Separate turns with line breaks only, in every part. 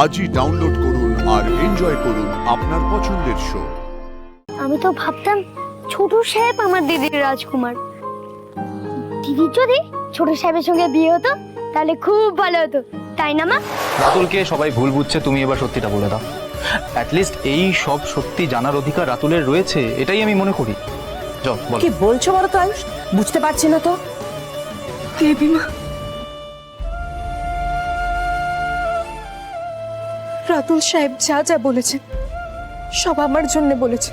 আজই ডাউনলোড করুন আর এনজয় করুন আপনার পছন্দের শো।
আমি তো ভাবতাম ছোট সাহেব আমার দিদির রাজকুমার। দিদির যদি ছোট সাহেবের সঙ্গে বিয়ে হতো তাহলে খুব ভালো হতো, তাই না মা?
রাতুলকে সবাই ভুল বুঝছে, তুমি এবার সত্যিটা বলে দাও। অ্যাটলিস্ট এই সব সত্যি জানার অধিকার রাতুলের রয়েছে, এটাই আমি মনে করি। যাও বলো।
কি বলছো বলো তো আয়ুষ, বুঝতে পারছি না তো।
দেবীমা, রাতুল সাহেব যা যা বলেছেন সব আমার জন্য বলেছে।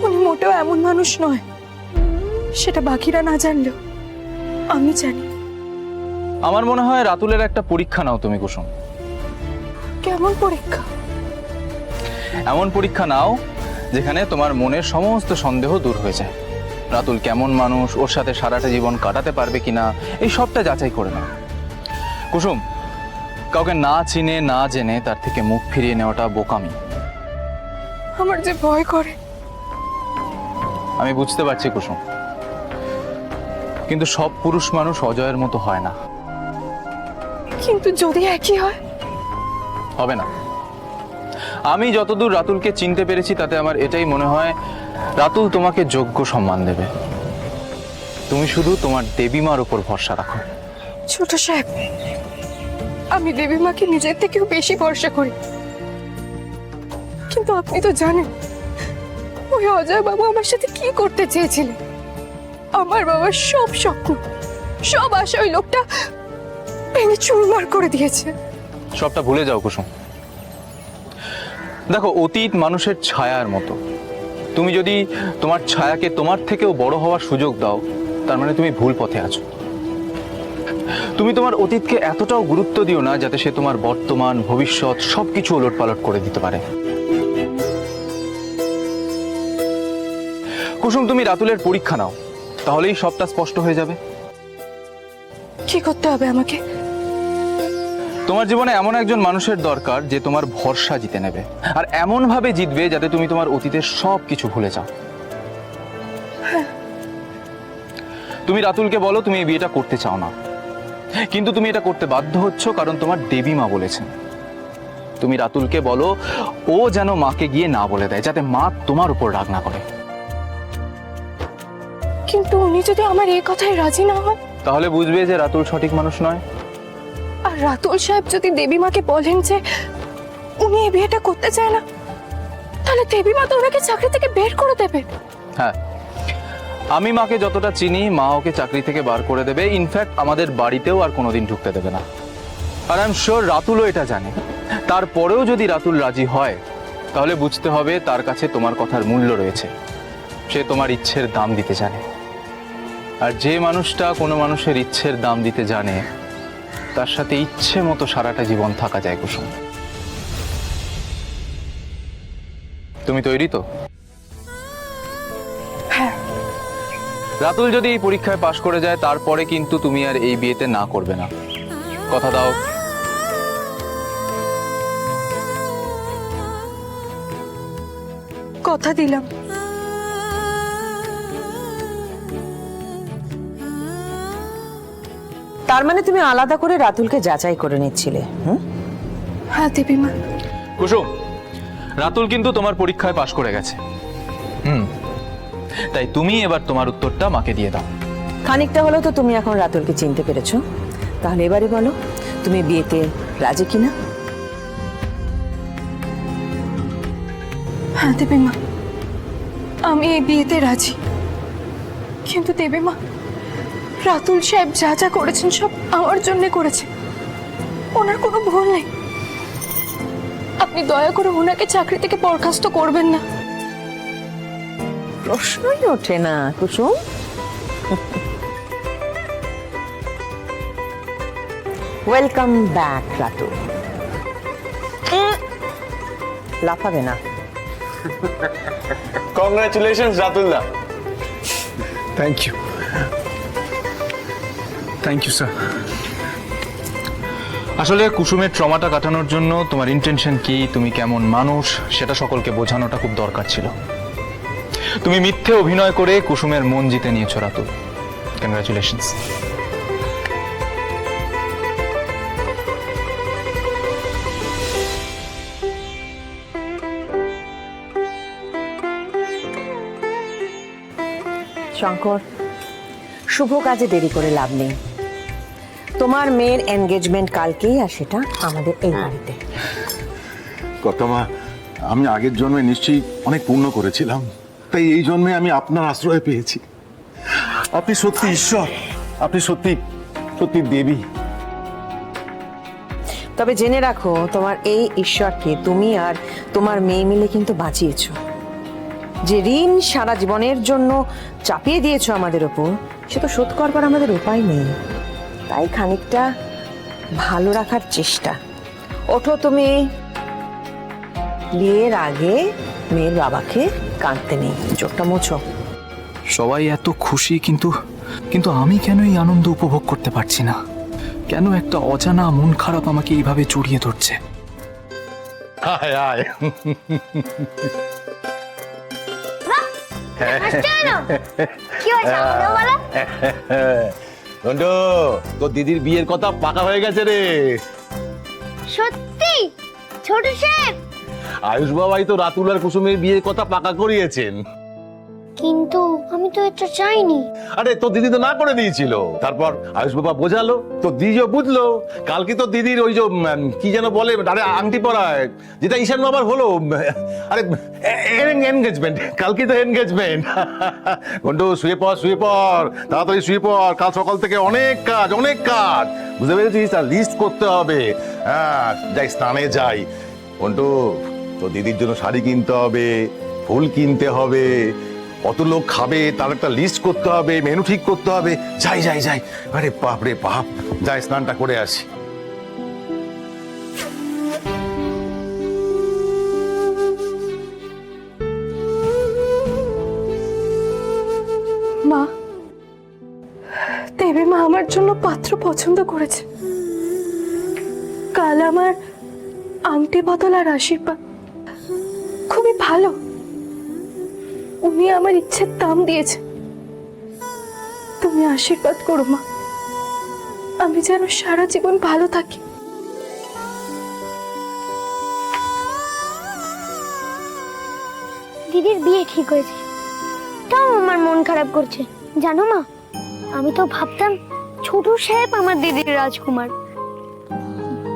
উনি মোটেও এমন মানুষ নয়, সেটা বাকিরা না জানলেও আমি জানি।
আমার মনে হয় রাতুলের একটা পরীক্ষা নাও তুমি কুসুম।
কেমন পরীক্ষা?
এমন পরীক্ষা নাও যেখানে তোমার মনের সমস্ত সন্দেহ দূর হয়ে যায়। রাতুল কেমন মানুষ, ওর সাথে সারাটা জীবন কাটাতে পারবে কিনা, এই সবটা যাচাই করে নাও। কুসুম, কাউকে না চিনে না জেনে তার থেকে মুখ ফিরিয়ে নেওয়াটা বোকামি।
আমার যে ভয় করে।
আমি বুঝতে পারছি কুসুম, কিন্তু সব পুরুষ মানুষ অজয়ের মতো হয় না।
কিন্তু যদি একই হয়?
হবে না। আমি যতদূর রাতুলকে চিনতে পেরেছি তাতে আমার এটাই মনে হয় রাতুল তোমাকে যোগ্য সম্মান দেবে। তুমি শুধু তোমার দেবীমার উপর ভরসা রাখো।
ছোট সাহেব, আমি দেবীমাকে নিজের থেকেও বেশি ভরসা করি, কিন্তু আপনি তো জানেন ওই অজয় বাবু আমার সাথে কি করতে চেয়েছিলেন। আমার বাবার সব স্বপ্ন, সব আশা ওই লোকটা ভেঙে চুরমার করে দিয়েছে।
সবটা ভুলে যাও কুসুম। দেখো, অতীত মানুষের ছায়ার মতো। তুমি যদি তোমার ছায়াকে তোমার থেকেও বড় হওয়ার সুযোগ দাও, তার মানে তুমি ভুল পথে আছো। তুমি তোমার অতীতকে এতটাও গুরুত্ব দিও না যাতে সে তোমার বর্তমান ভবিষ্যৎ সবকিছু ওলটপালট করে দিতে পারে। কুসুম, তুমি রাতুলের পরীক্ষা নাও, তাহলেই সবটা স্পষ্ট হয়ে যাবে।
কি করতে হবে আমাকে?
তোমার জীবনে এমন একজন মানুষের দরকার যে তোমার ভরসা জিতে নেবে, আর এমন ভাবে জিতবে যাতে তুমি তোমার অতীতের সব কিছু ভুলে যাও। তুমি রাতুলকে বলো তুমি এই বিয়েটা করতে চাও না, কিন্তু তুমি এটা করতে বাধ্য হচ্ছ কারণ তোমার দেবীমা বলেছেন। তুমি রাতুলকে বলো ও যেন মাকে গিয়ে না বলে দেয়, যাতে মা তোমার উপর রাগ না করে।
কিন্তু উনি যদি আমার এই কথায় রাজি না হয়?
তাহলে বুঝবে যে রাতুল সঠিক মানুষ নয়।
আর রাতুল সাহেব যদি দেবীমাকে বলেন যে উনি এই বিয়েটা করতে চায় না, তাহলে দেবীমা তো ওনাকে চাকরি থেকে বের করে দেবে।
হ্যাঁ, আমি মাকে যতটা চিনি, মা ওকে চাকরি থেকে বার করে দেবে। ইনফ্যাক্ট আমাদের বাড়িতেও আর কোনোদিন ঢুকতে দেবে না। আর আই এম শিওর রাতুলও এটা জানে। তারপরেও যদি রাতুল রাজি হয়, তাহলে বুঝতে হবে তার কাছে তোমার কথার মূল্য রয়েছে। সে তোমার ইচ্ছের দাম দিতে জানে। আর যে মানুষটা কোনো মানুষের ইচ্ছের দাম দিতে জানে, তার সাথে ইচ্ছে মতো সারাটা জীবন থাকা যায় কুসুম। তুমি তৈরি তো?
হ্যাঁ।
রাতুল যদি এই পরীক্ষায় পাশ করে যায়, তারপরে কিন্তু তুমি আর এই বিয়েতে না করবে না। কথা দাও।
কথা দিলাম।
তার মানে তুমি আলাদা করে রাতুলকে যাচাই করে নিচ্ছিলে?
হ্যাঁ দেবীমা।
কুসুম, রাতুল কিন্তু তোমার পরীক্ষায় পাশ করে গেছে। তাই তুমি এবার তোমার উত্তরটা মাকে দিয়ে দাও।
খানিকটা হলেও তো তুমি এখন রাতুলকে চিনতে পেরেছো। তাহলে এবারে বলো, তুমি বিয়েতে রাজি কিনা?
হ্যাঁ দেবীমা, আমি এই বিয়েতে রাজি। কিন্তু দেবীমা, রাতুল সাহেব যা যা করেছেন সব আমার জন্য করেছে, ওনার কোনো ভুল নেই। আপনি দয়া করে ওনাকে চাকরি থেকে বরখাস্ত করবেন না।
প্রশ্নই ওঠে না কুসুম। Welcome back Ratul. লাফাবে না।
কংগ্রাচুলেশনস রাতুলদা।
Thank you, thank you sir.
আসলে কুসুমের ট্রমাটা কাটানোর জন্য তোমার ইন্টেনশন কি, তুমি কেমন মানুষ, সেটা সকলকে বোঝানোটা খুব দরকার ছিল। তুমি মিথ্যে অভিনয় করে কুসুমের মন জিতে নিয়েছো রাতুল। কংগ্রাচুলেশনস।
শঙ্কর, শুভ কাজে দেরি করে লাভ নেই। তোমার মেয়ের এনগেজমেন্ট কালকেই, আর সেটা আমাদের এই বাড়িতে।
কর্তামা, আমি আগের জন্মে নিশ্চয়ই অনেক পুণ্য করেছিলাম, তাই এই জন্মে আমি আপনার আশ্রয় পেয়েছি। আপনি সত্যি ঈশ্বর, আপনি সত্যি সত্যি দেবী।
তবে জেনে রাখো, তোমার এই ঈশ্বরকে তুমি আর তোমার মেয়ে মিলে কিন্তু বাঁচিয়েছো। যে ঋণ সারা জীবনের জন্য চাপিয়ে দিয়েছো আমাদের ওপর, সে তো শোধ করবার আমাদের উপায় নেই। তাই খানিকটা ভালো রাখার চেষ্টা। ওঠো তুমি, বিয়ের আগে মেয়ের বাবাকে কাঁদতে নেই, চোখটা মোছো।
সবাই এত খুশি, কিন্তু কিন্তু আমি কেন এই আনন্দ উপভোগ করতে পারছি না? কেন একটা অজানা মন খারাপ আমাকে এইভাবে জড়িয়ে ধরছে?
আয় আয়।
হাসছো কেন? কি হয়েছে আমাকেও বলো।
রন্টু, তোর দিদির বিয়ের কথা পাকা হয়ে গেছে রে।
সত্যি ছোট সাহেব?
আয়ুষ বাবাই তো রাতুল আর কুসুমের বিয়ের কথা পাকা করিয়েছেন।
কিন্তু আমি তো এটা চাইনি।
আরে তোর দিদি তো না করে দিয়েছিল, তারপর আয়ুষ বাবা বোঝালো, তো দিদিও বুঝলো। কালকে তো দিদির ওই যে কি যেন বলে, আরে আংটি পরায়, যেটা ঈশান বাবার হলো, আরে এনগেজমেন্ট, কালকে তো এনগেজমেন্ট। ঘন্টু, শুয়ে পড়, শুয়ে পড়, তাড়াতাড়ি শুয়ে পড়। কাল সকাল থেকে অনেক কাজ, অনেক কাজ, বুঝতে পেরেছিস? আর লিস্ট করতে হবে। হ্যাঁ, যাই স্নানে যাই। ঘন্টু, তো দিদির জন্য শাড়ি কিনতে হবে, ফুল কিনতে হবে, কত লোক খাবে তার একটা লিস্ট করতে হবে, মেনু ঠিক করতে হবে। যাই যাই যাই, আরে বাপ রে বাপ, যাই স্নানটা করে আসি।
মা, দেবী মা আমার জন্য পাত্র পছন্দ করেছে। কাল আমার আংটি বদল আর আশীর্বাদ খুবই ভালো। উনি আমার ইচ্ছের দাম দিয়েছে। তুমি আশীর্বাদ করো মা, আমি যেন সারা জীবন ভালো থাকি।
দিদির বিয়ে ঠিক হয়েছে, তাও আমার মন খারাপ করছে। জানো মা, আমি তো ভাবতাম ছোট সাহেব আমার দিদির রাজকুমার।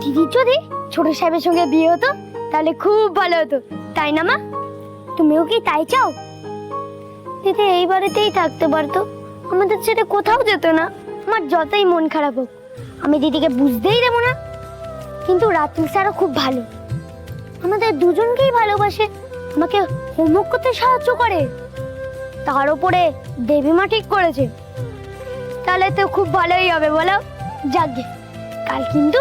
দিদির যদি ছোট সাহেবের সঙ্গে বিয়ে হতো তাহলে খুব ভালো হতো, তাই না মা? তুমিও কি তাই চাও? দিদি এই বাড়িতেই থাকতে পারতো, আমাদের ছেড়ে কোথাও যেত না। আমার যতই মন খারাপ হোক, আমি দিদিকে বুঝতেই দেবো না। কিন্তু রাতুল স্যারও খুব ভালো, আমাদের দুজনকেই ভালোবাসে, আমাকে হোমওয়ার্ক করতে সাহায্য করে। তার উপরে দেবীমা ঠিক করেছে, তাহলে তো খুব ভালোই হবে বলো। যাকে কাল কিন্তু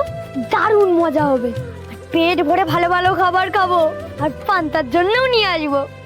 দারুণ মজা হবে, আর পেট ভরে ভালো ভালো খাবার খাবো, আর পান্তার জন্যও নিয়ে আসবো।